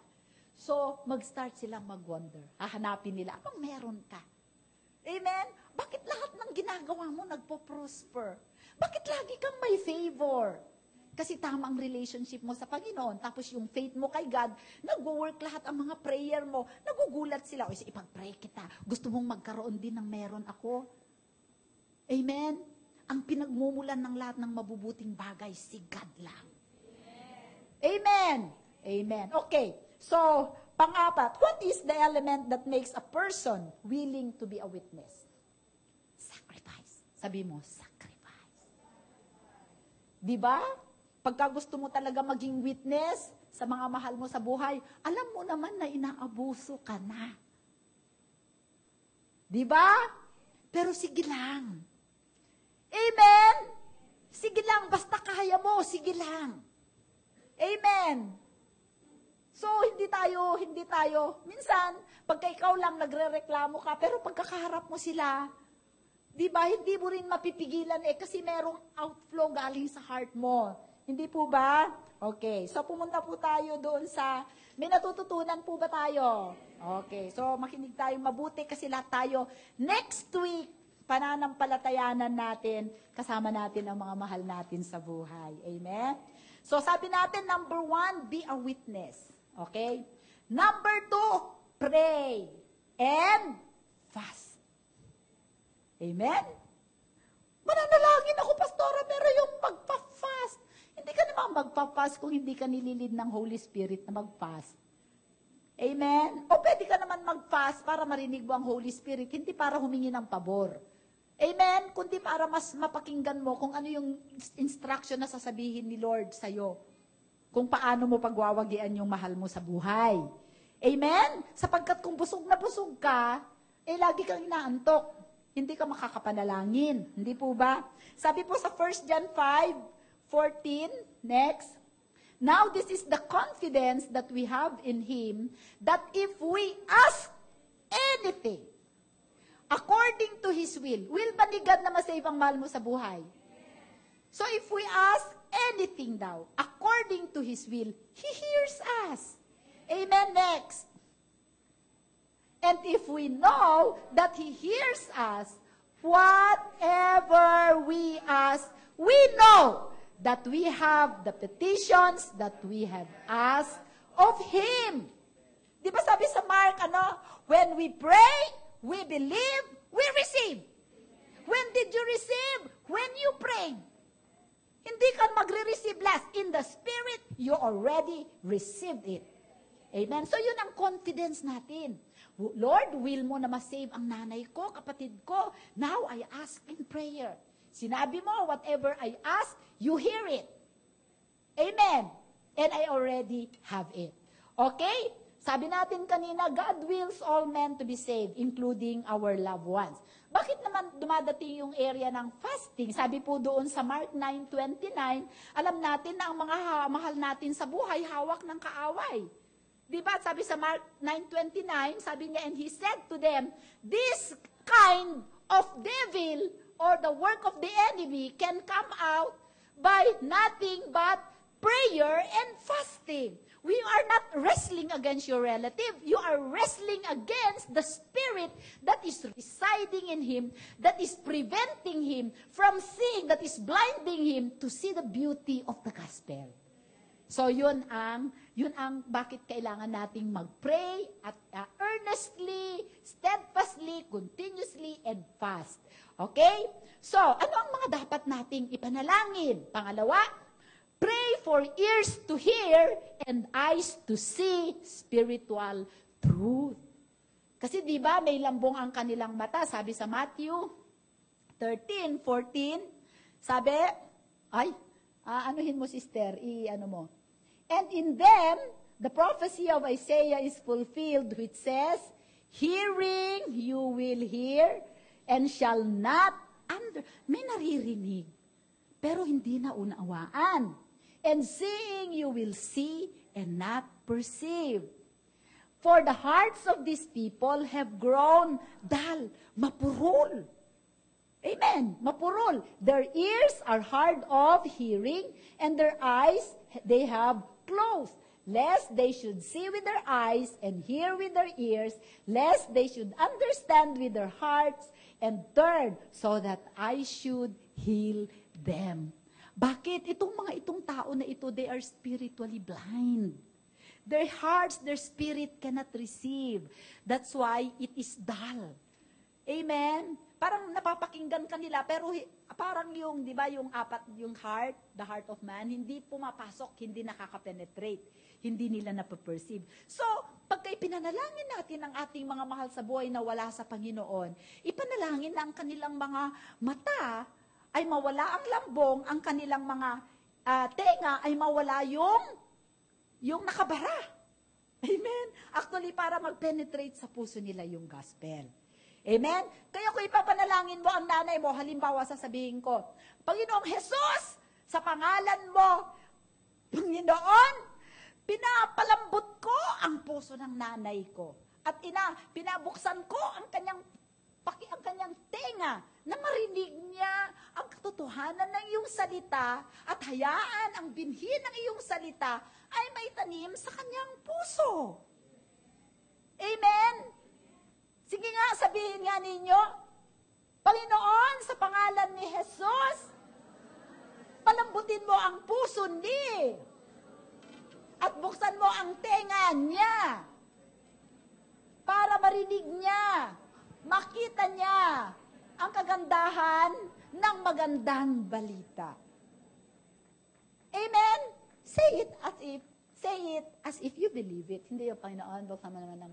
Speaker 1: So, mag-start silang mag-wonder. Hahanapin nila, anong meron ka? Amen? Bakit lahat ng ginagawa mo nagpo-prosper? Bakit lagi kang may favor? Kasi tama ang relationship mo sa Panginoon. Tapos yung faith mo kay God, nag-work lahat ang mga prayer mo. Nagugulat sila. O, ipag-pray kita. Gusto mong magkaroon din ng meron ako? Amen? Ang pinagmumulan ng lahat ng mabubuting bagay, si God lang. Amen. Amen. Okay. So, pang-apat, what is the element that makes a person willing to be a witness? Sacrifice. Sabi mo, sacrifice. Diba? Pagka gusto mo talaga maging witness sa mga mahal mo sa buhay, alam mo naman na inaabuso ka na. Diba? Pero sige lang. Amen? Sige lang, basta kaya mo, sige lang. Amen? So, hindi tayo, minsan, pagka ikaw lang nagre-reklamo ka, pero pagkakaharap mo sila, di ba, hindi mo rin mapipigilan kasi merong outflow galing sa heart mo. Hindi po ba? Okay, so pumunta po tayo doon may natututunan po ba tayo? Okay, so makinig tayo mabuti kasi lahat tayo, next week, pananampalatayanan natin, kasama natin ang mga mahal natin sa buhay. Amen? So, sabi natin, number 1, be a witness. Okay? Number 2, pray, and fast. Amen? Mananalangin ako, Pastora, pero yung magpa-fast. Hindi ka naman magpa-fast kung hindi ka nililid ng Holy Spirit na mag-fast. Amen? O pwede ka naman mag-fast para marinig mo ang Holy Spirit, hindi para humingi ng pabor. Amen? Kundi para mas mapakinggan mo kung ano yung instruction na sasabihin ni Lord sa'yo. Kung paano mo pagwawagian yung mahal mo sa buhay. Amen? Sapagkat kung busog na busog ka, lagi kang inaantok. Hindi ka makakapanalangin. Hindi po ba? Sabi po sa 1 John 5:14, next. Now this is the confidence that we have in Him, that if we ask anything, according to His will ba ni God na masave ang mahal mo sa buhay? So if we ask anything daw, according to His will, He hears us. Amen. Next. And if we know that He hears us, whatever we ask, we know that we have the petitions that we have asked of Him. Di ba sabi sa Mark, when we pray, we believe, we receive. When did you receive? When you pray. Hindi ka magre-receive last. In the Spirit, you already received it. Amen? So yun ang confidence natin. Lord, will mo na masave ang nanay ko, kapatid ko. Now I ask in prayer. Sinabi mo, whatever I ask, you hear it. Amen. And I already have it. Okay? Sabi natin kanina, God wills all men to be saved, including our loved ones. Bakit naman dumadating yung area ng fasting? Sabi po doon sa Mark 9:29, alam natin na ang mga mahal natin sa buhay, hawak ng kaaway. Diba? Sabi sa Mark 9:29, sabi niya, and He said to them, this kind of devil or the work of the enemy can come out by nothing but prayer and fasting. We are not wrestling against your relative. You are wrestling against the spirit that is residing in him, that is preventing him from seeing, that is blinding him to see the beauty of the gospel. So yun ang bakit kailangan nating mag-pray at earnestly, steadfastly, continuously, and fast. Okay? So, ano ang mga dapat nating ipanalangin? Pangalawa, pray for ears to hear and eyes to see spiritual truth. Kasi di ba may lambong ang kanilang mata, sabi sa Matthew 13:14, sabi, anuhin mo sister, ano mo. And in them, the prophecy of Isaiah is fulfilled, which says, hearing you will hear and shall not may naririnig, pero hindi na unawaan. And seeing you will see and not perceive. For the hearts of these people have grown dull, mapurol. Amen, mapurol. Their ears are hard of hearing, and their eyes they have closed, lest they should see with their eyes and hear with their ears, lest they should understand with their hearts and turn, so that I should heal them. Bakit? Itong tao na ito, they are spiritually blind. Their hearts, their spirit cannot receive. That's why it is dull. Amen? Parang napapakinggan kanila, pero parang yung, di ba, yung heart, the heart of man, hindi pumapasok, hindi nakaka-penetrate, hindi nila napaperceive. So, pagka ipinanalangin natin ang ating mga mahal sa buhay na wala sa Panginoon, ipanalangin na ang kanilang mga mata ay mawala ang lambong, ang kanilang mga tenga ay mawala yung nakabara. Amen? Actually, para mag-penetrate sa puso nila yung gospel. Amen? Kaya kung ipapanalangin mo ang nanay mo, halimbawa sasabihin ko, Panginoong Jesus, sa pangalan mo, Panginoon, pinapalambot ko ang puso ng nanay ko. At pinabuksan ko ang kanyang tenga na marinig niya ang katotohanan ng iyong salita at hayaan ang binhi ng iyong salita ay may tanim sa kanyang puso. Amen? Sige nga, sabihin nga ninyo, Panginoon, sa pangalan ni Jesus, palambutin mo ang puso at buksan mo ang tenga niya marinig niya, makita niya ang kagandahan ng magandang balita. Amen? Say it as if you believe it. Hindi yung Panginoon, baka naman.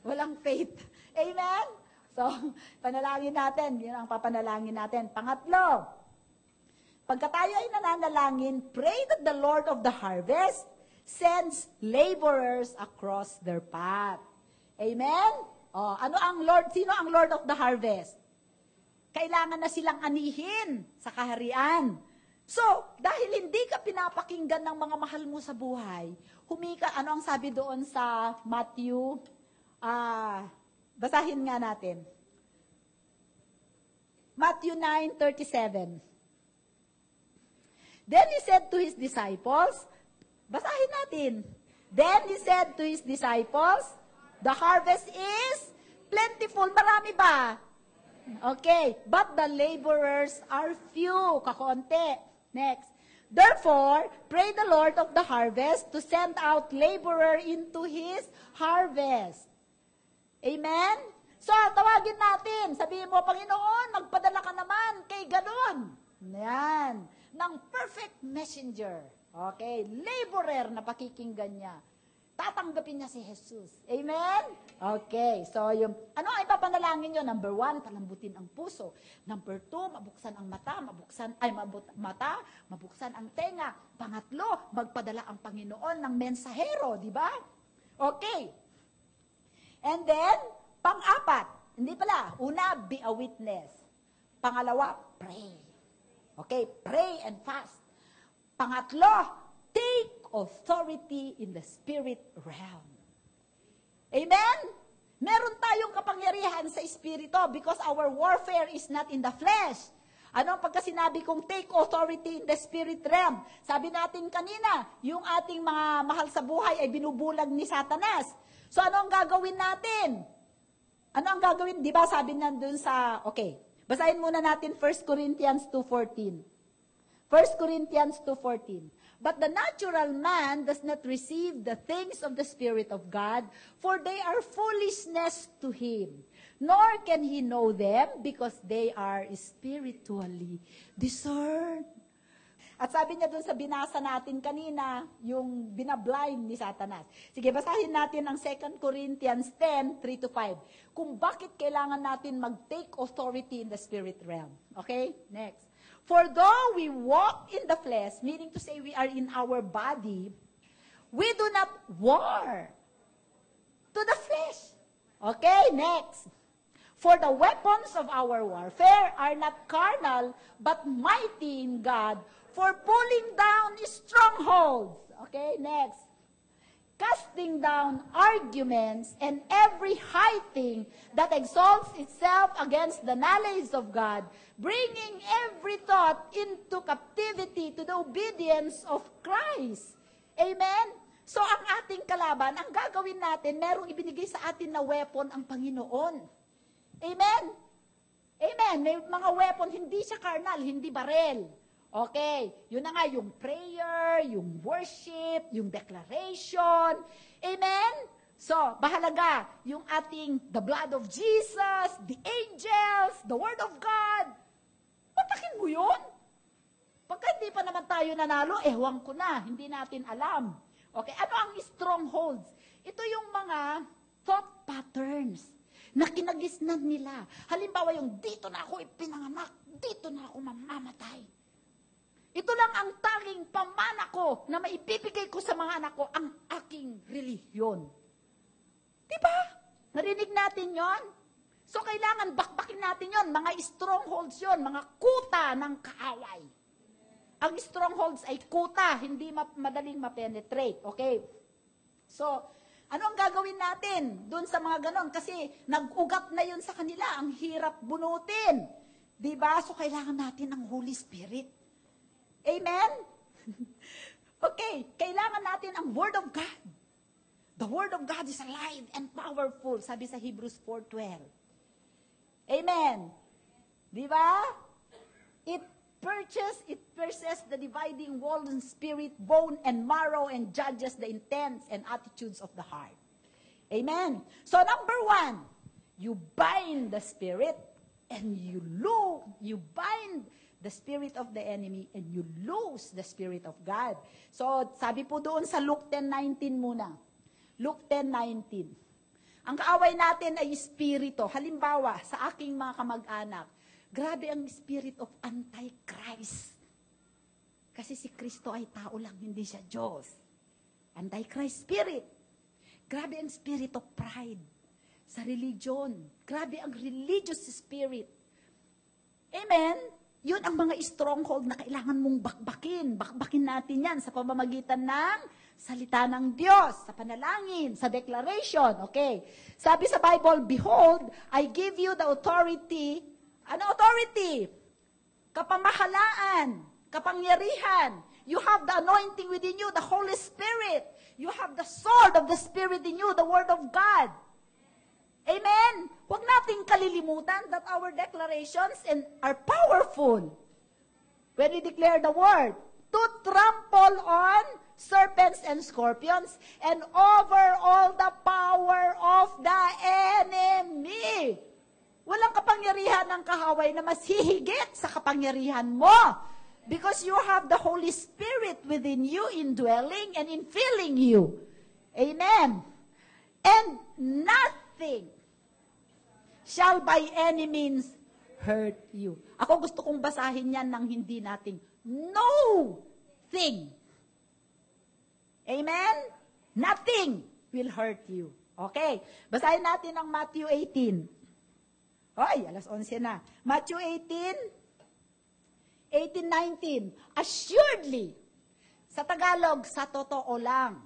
Speaker 1: Walang faith. Amen? So, panalangin natin. Yun ang papanalangin natin. Pangatlo, pagka tayo ay nananalangin, pray that the Lord of the harvest sends laborers across their path. Amen? Ano ang Lord? Sino ang Lord of the harvest? Kailangan na silang anihin sa kaharian. So, dahil hindi ka pinapakinggan ng mga mahal mo sa buhay, ano ang sabi doon sa Matthew? Basahin nga natin. Matthew 9:37. Then he said to his disciples, basahin natin. Then he said to his disciples, the harvest is plentiful. Marami ba? Okay. But the laborers are few. Kakonti. Next. Therefore, pray the Lord of the harvest to send out laborer into his harvest. Amen? So, tawagin natin. Sabihin mo, Panginoon, magpadala ka naman kay ganon. Yan. Ng perfect messenger. Okay? Laborer na pakikinggan niya. Tatanggapin niya si Jesus. Amen? Okay. So, ano ang ipapanalangin nyo? Number 1, palambutin ang puso. Number 2, mabuksan ang mata, mabuksan ang tenga. Pangatlo, magpadala ang Panginoon ng mensahero, di ba? Okay. And then, pang-apat, hindi pala. Una, be a witness. Pangalawa, pray. Okay, pray and fast. Pangatlo, take authority in the spirit realm. Amen? Meron tayong kapangyarihan sa espiritu because our warfare is not in the flesh. Ano ang pagkasinabi kong take authority in the spirit realm? Sabi natin kanina, yung ating mga mahal sa buhay ay binubulag ni Satanas. So ano ang gagawin natin? Ano ang gagawin? Di ba sabi nandun sa, okay, basahin muna natin 1 Corinthians 2:14. 1 Corinthians 2:14. But the natural man does not receive the things of the Spirit of God, for they are foolishness to him. Nor can he know them because they are spiritually discerned. At sabi niya dun sa binasa natin kanina, yung binablind ni Satanas. Sige, basahin natin ang 2 Corinthians 10:3-5. Kung bakit kailangan natin mag-take authority in the spirit realm. Okay? Next. For though we walk in the flesh, meaning to say we are in our body, we do not war to the flesh. Okay? Next. For the weapons of our warfare are not carnal, but mighty in God, for pulling down strongholds. Okay, next. Casting down arguments and every high thing that exalts itself against the knowledge of God, bringing every thought into captivity to the obedience of Christ. Amen? So, ang ating kalaban, ang gagawin natin, merong ibinigay sa atin na weapon ang Panginoon. Amen? Amen. May mga weapon, hindi siya carnal, hindi barel. Okay, yun na nga, yung prayer, yung worship, yung declaration. Amen? So, bahalaga, yung ating, the blood of Jesus, the angels, the word of God. Patakin mo yun. Pagka hindi pa naman tayo nanalo, ewan ko na, hindi natin alam. Okay, ano ang strongholds? Ito yung mga thought patterns na kinagisnan nila. Halimbawa yung, dito na ako ipinanganak, dito na ako mamamatay. Ito lang ang tanging pamana ko na maibibigay ko sa mga anak ko ang aking relihiyon. Diba? Narinig natin yon. So, kailangan bakbakin natin yon. Mga strongholds yon, mga kuta ng kaaway. Ang strongholds ay kuta, hindi madaling ma-penetrate. Okay? So, ano ang gagawin natin doon sa mga ganon? Kasi nag-ugat na yun sa kanila. Ang hirap bunutin. Diba? So, kailangan natin ng Holy Spirit. Amen? Okay, kailangan natin ang Word of God. The Word of God is alive and powerful, sabi sa Hebrews 4:12. Amen? Di ba? It pierces the dividing wall in spirit, bone, and marrow, and judges the intents and attitudes of the heart. Amen. So number 1, you bind the spirit and you bind the spirit of the enemy and you lose the spirit of God. So sabi po doon sa Luke 10:19 muna. Luke 10:19. Ang kaaway natin ay espiritu. Halimbawa, sa aking mga kamag-anak, grabe ang spirit of Antichrist. Kasi si Kristo ay tao lang, hindi siya Diyos. Antichrist spirit. Grabe ang spirit of pride sa religion. Grabe ang religious spirit. Amen? Yun ang mga stronghold na kailangan mong bakbakin. Bakbakin natin yan sa pamamagitan ng salita ng Diyos, sa panalangin, sa declaration. Okay. Sabi sa Bible, behold, I give you the authority. Ano authority? Kapamahalaan, kapangyarihan. You have the anointing within you, the Holy Spirit. You have the sword of the Spirit in you, the Word of God. Amen? Huwag nating kalilimutan that our declarations are powerful. When we declare the Word, to trample on serpents and scorpions and over all the power of the enemy. Walang kapangyarihan ng kahaway na mas hihigit sa kapangyarihan mo. Because you have the Holy Spirit within you, indwelling and infilling you. Amen. And nothing shall by any means hurt you. Ako gusto kong basahin yan ng hindi nating no thing. Amen? Nothing will hurt you. Okay. Basahin natin ang Matthew 18. Hoy, alas 11 na. Matthew 18:19. Assuredly, sa Tagalog, sa totoo lang.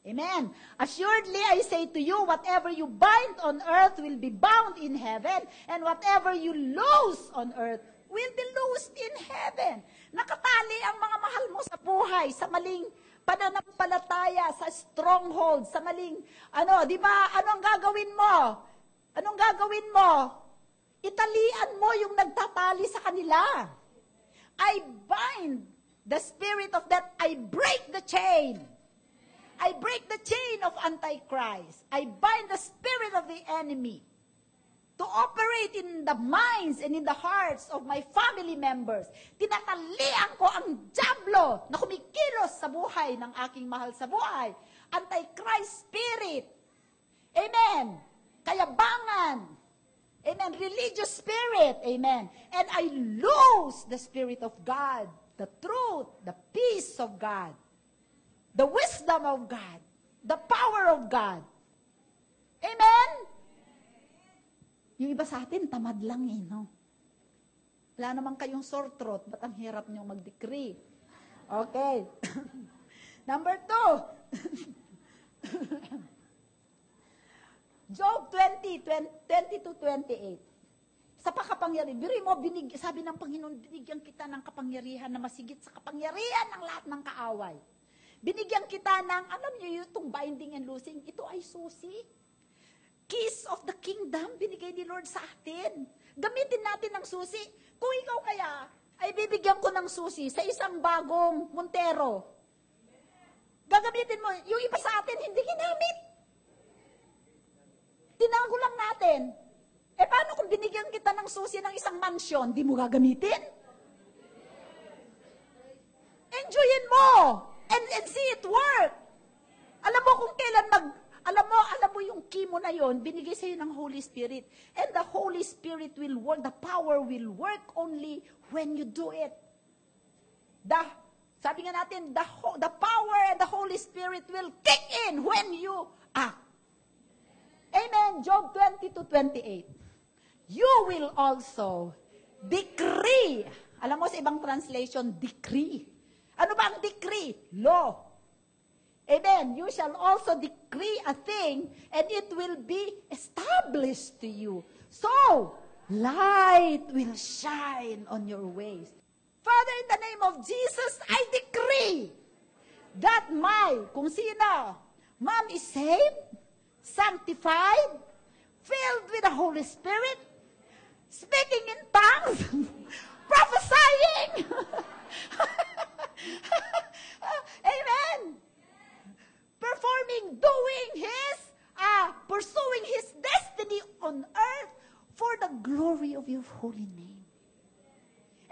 Speaker 1: Amen. Assuredly, I say to you, whatever you bind on earth will be bound in heaven, and whatever you loose on earth will be loosed in heaven. Nakatali ang mga mahal mo sa buhay, sa maling pananampalataya, sa stronghold, sa maling, di ba, anong gagawin mo? Anong gagawin mo? Italian mo yung nagtatali sa kanila. I bind the spirit of that. I break the chain. I break the chain of Antichrist. I bind the spirit of the enemy to operate in the minds and in the hearts of my family members. Tinatalian ko ang diablo na kumikilos sa buhay ng aking mahal sa buhay. Antichrist spirit. Amen. Kayabangan. Amen. Religious spirit. Amen. And I lose the Spirit of God, the truth, the peace of God, the wisdom of God, the power of God. Amen? Yung iba sa atin, tamad lang no? Wala naman kayong sore throat, ba't ang hirap niyong mag-decree? Okay. Number 2. Job 20:20-28. Sa pakapangyarihan, biro mo, sabi ng Panginoon, binigyan kita ng kapangyarihan na masigit sa kapangyarihan ng lahat ng kaaway. Binigyan kita ng, alam niyo itong binding and loosing, ito ay susi. Keys of the kingdom, binigay ni Lord sa atin. Gamitin natin ang susi. Kung ikaw kaya, ay bibigyan ko ng susi sa isang bagong Montero. Gagamitin mo, yung iba sa atin, hindi ginamit. Tinago lang natin. Paano kung binigyan kita ng susi ng isang mansion, di mo gagamitin? Enjoyin mo! And see it work. Alam mo kung kailan alam mo yung key mo na yon, binigay sa'yo ng Holy Spirit. And the Holy Spirit will work, the power will work only when you do it. Sabi nga natin, the power and the Holy Spirit will kick in when you act. Amen. Job 20:28. You will also decree. Alam mo sa ibang translation, decree. Ano ba ang decree? Law. Amen. You shall also decree a thing and it will be established to you. So, light will shine on your ways. Father, in the name of Jesus, I decree that kung sino, ma'am is saved, sanctified, filled with the Holy Spirit, speaking in tongues, prophesying. Amen. Performing, doing His glory of your holy name.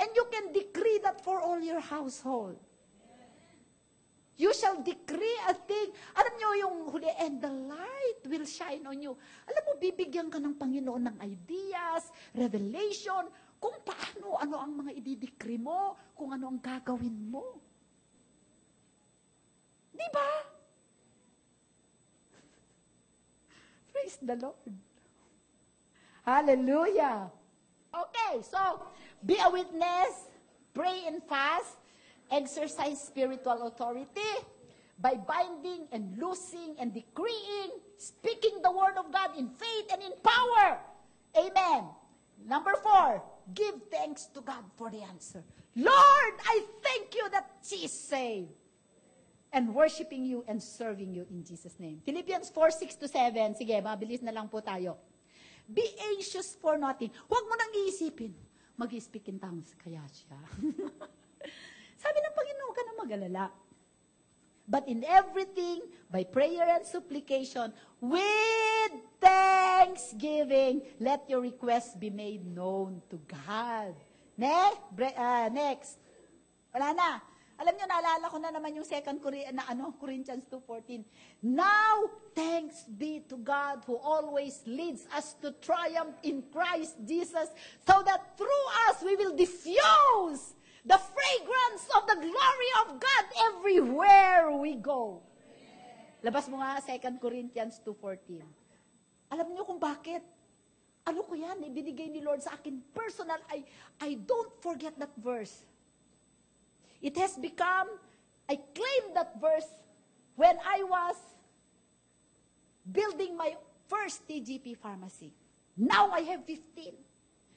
Speaker 1: And you can decree that for all your household. You shall decree a thing. Alam nyo yung huli, and the light will shine on you. Alam mo, bibigyan ka ng Panginoon ng ideas, revelation, kung paano, ano ang mga ididikri mo, kung ano ang gagawin mo. Di ba? Praise the Lord. Hallelujah. Okay, so, be a witness, pray and fast, exercise spiritual authority by binding and loosing and decreeing, speaking the word of God in faith and in power. Amen. Number 4, give thanks to God for the answer. Lord, I thank you that she is saved and worshiping you and serving you in Jesus' name. Philippians 4:6-7. Sige, mabilis na lang po tayo. Be anxious for nothing. Huwag mo nang iisipin. Mag-speak in tongues kaya siya. Sabi ng Panginoon, huwag ka na mag-alala. But in everything, by prayer and supplication, with thanksgiving, let your requests be made known to God. Next. Wala na. Alam nyo, naalala ko na naman yung Corinthians 2:14. Now, thanks be to God who always leads us to triumph in Christ Jesus, so that through us we will diffuse the fragrance of the glory of God everywhere we go. Labas mo nga 2 Corinthians 2:14. Alam niyo kung bakit? Ano ko yan? Ibinigay ni Lord sa akin personal. I don't forget that verse. It has become, I claimed that verse when I was building my first TGP pharmacy. Now I have 15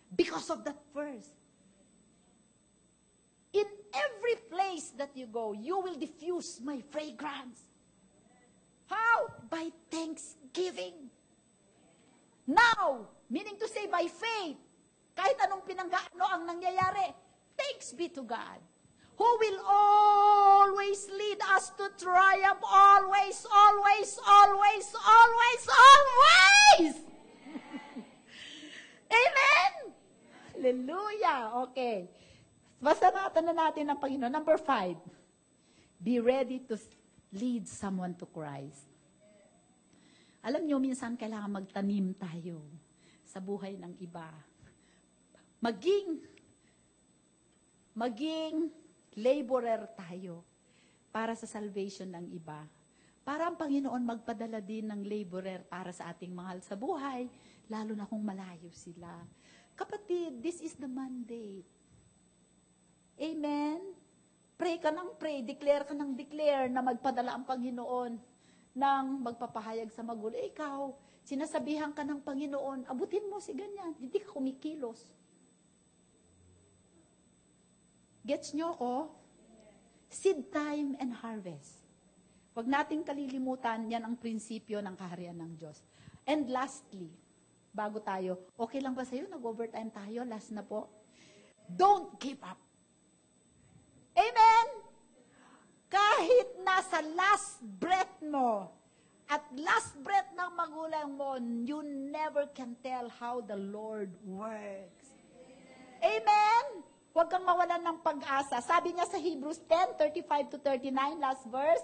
Speaker 1: because of that verse. In every place that you go, you will diffuse my fragrance. How? By thanksgiving. Now, meaning to say by faith, kahit anong ano ang nangyayari, thanks be to God, who will always lead us to triumph, always, always, always, always, always! Amen? Hallelujah! Okay. Basta natin ng Panginoon. Number 5, be ready to lead someone to Christ. Alam nyo, minsan kailangan magtanim tayo sa buhay ng iba. Maging laborer tayo para sa salvation ng iba. Para ang Panginoon magpadala din ng laborer para sa ating mahal sa buhay, lalo na kung malayo sila. Kapatid, this is the mandate. Amen? Pray ka ng pray, declare ka ng declare na magpadala ang Panginoon ng magpapahayag sa magulo. Ikaw, sinasabihan ka ng Panginoon, abutin mo si ganyan, hindi ka kumikilos. Gets nyo ko? Seed time and harvest. Huwag nating kalilimutan, yan ang prinsipyo ng kaharian ng Diyos. And lastly, bago tayo, okay lang ba sa'yo? Nag-overtime tayo, last na po. Don't give up. Amen? Kahit nasa last breath mo, at last breath ng magulang mo, you never can tell how the Lord works. Amen? Huwag kang mawalan ng pag-asa. Sabi niya sa Hebrews 10:35-39, last verse.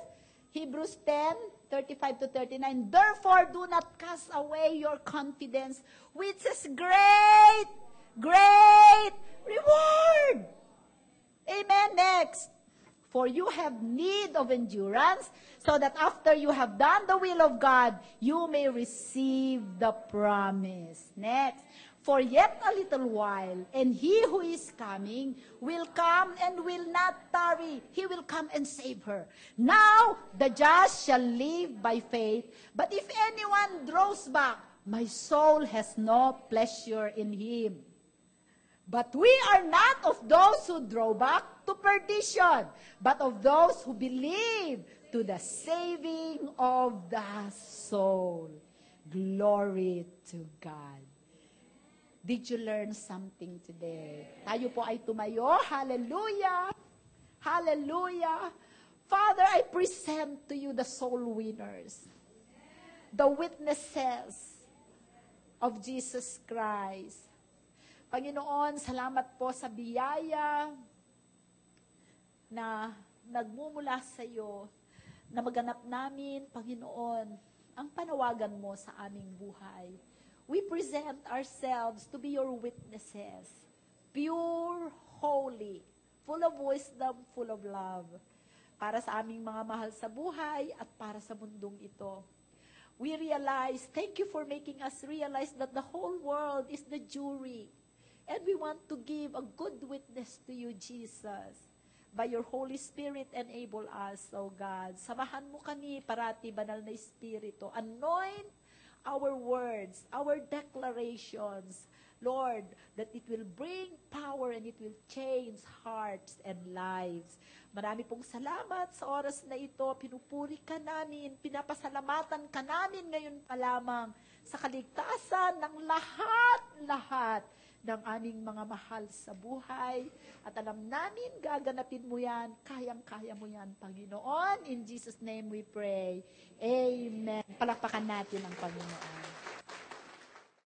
Speaker 1: Hebrews 10:35-39. Therefore, do not cast away your confidence, which is great, great reward. Amen. Next. For you have need of endurance, so that after you have done the will of God, you may receive the promise. Next. For yet a little while, and he who is coming will come and will not tarry. He will come and save her. Now, the just shall live by faith. But if anyone draws back, my soul has no pleasure in him. But we are not of those who draw back to perdition, but of those who believe to the saving of the soul. Glory to God. Did you learn something today? Tayo po ay tumayo. Hallelujah! Hallelujah! Father, I present to you the soul winners, the witnesses of Jesus Christ. Panginoon, salamat po sa biyaya na nagmumula sa iyo, na maganap namin, Panginoon, ang panawagan mo sa aming buhay. We present ourselves to be your witnesses, pure, holy, full of wisdom, full of love, para sa aming mga mahal sa buhay at para sa mundong ito. We realize, thank you for making us realize that the whole world is the jury. And we want to give a good witness to you, Jesus. By your Holy Spirit, enable us, O God. Samahan mo kami, parati, banal na Espiritu. Anoint our words, our declarations, Lord, that it will bring power and it will change hearts and lives. Marami pong salamat sa oras na ito. Pinupuri ka namin, pinapasalamatan ka namin ngayon pa lamang sa kaligtasan ng lahat-lahat ng aming mga mahal sa buhay. At alam namin, gaganapin mo yan, kayang-kaya mo yan, Panginoon. In Jesus' name we pray. Amen. Palakpakan natin ang Panginoon.